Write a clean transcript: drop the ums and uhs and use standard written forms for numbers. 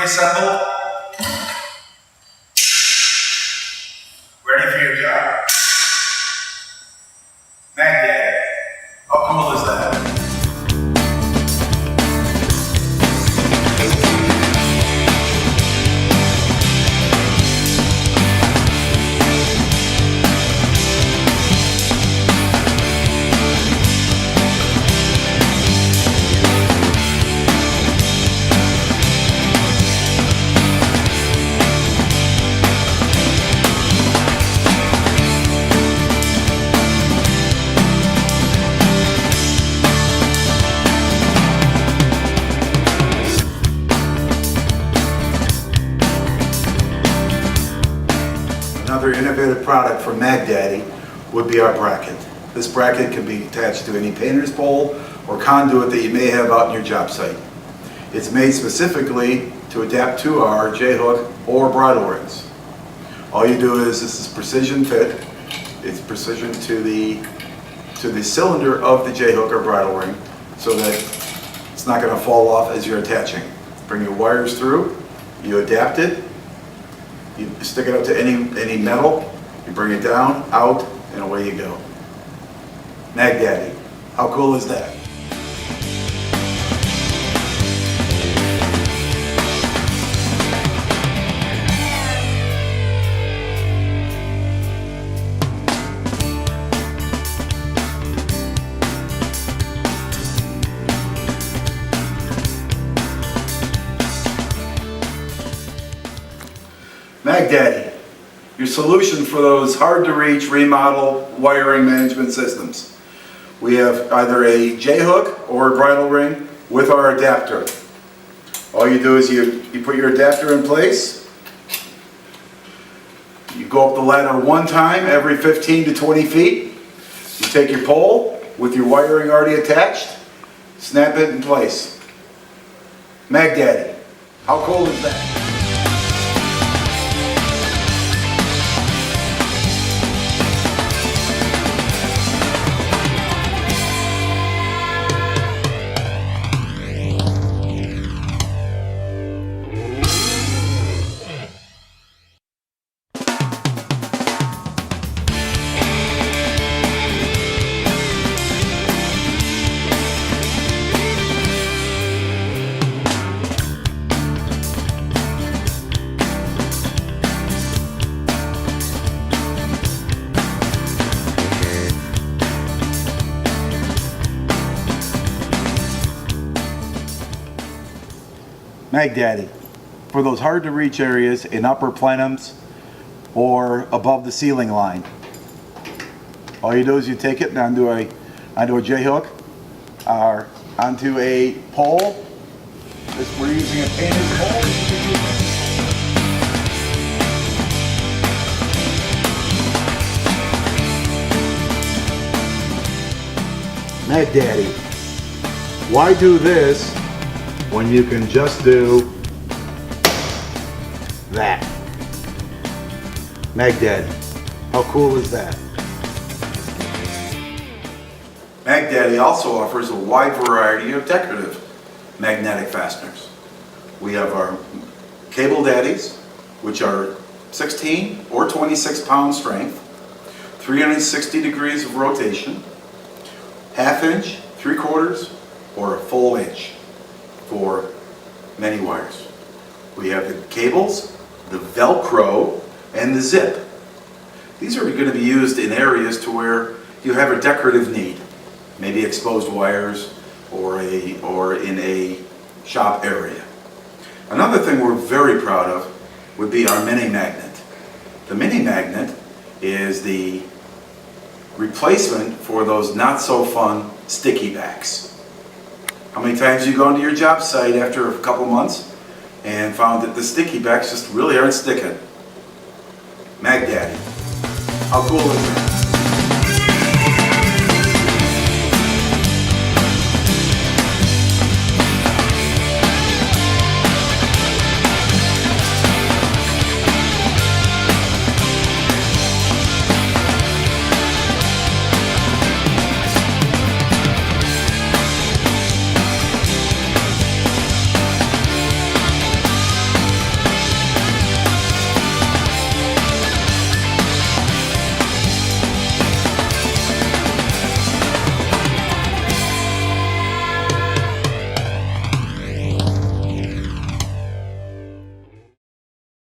pre-assembled, ready for your job. Magnet. How cool is that? Another innovative product from MagDaddy would be our bracket. This bracket can be attached to any painter's pole or conduit that you may have out in your job site. It's made specifically to adapt to our J-hook or bridle rings. All you do is, this is precision fit. It's precision to the cylinder of the J-hook or bridle ring so that it's not going to fall off as you're attaching. Bring your wires through, you adapt it, you stick it up to any metal, you bring it down, out, and away you go. MagDaddy. How cool is that? MagDaddy, your solution for those hard-to-reach remodel wiring management systems. We have either a J-hook or a bridle ring with our adapter. All you do is you put your adapter in place. You go up the ladder one time every 15 to 20 feet. You take your pole with your wiring already attached, snap it in place. MagDaddy, how cool is that? MagDaddy, for those hard to reach areas in upper plenums or above the ceiling line. All you do is you take it onto a J-hook or onto a pole. We're using a painted pole. MagDaddy, why do this when you can just do that? MagDaddy, how cool is that? MagDaddy also offers a wide variety of decorative magnetic fasteners. We have our Cable Daddies, which are 16 or 26 pound strength, 360 degrees of rotation, ½ inch, 3/4, or a full inch for many wires. We have the cables, the Velcro, and the zip. These are going to be used in areas to where you have a decorative need, maybe exposed wires or in a shop area. Another thing we're very proud of would be our mini magnet. The mini magnet is the replacement for those not so fun sticky backs. How many times have you gone to your job site after a couple months and found that the sticky backs just really aren't sticking? MagDaddy, how cool is that?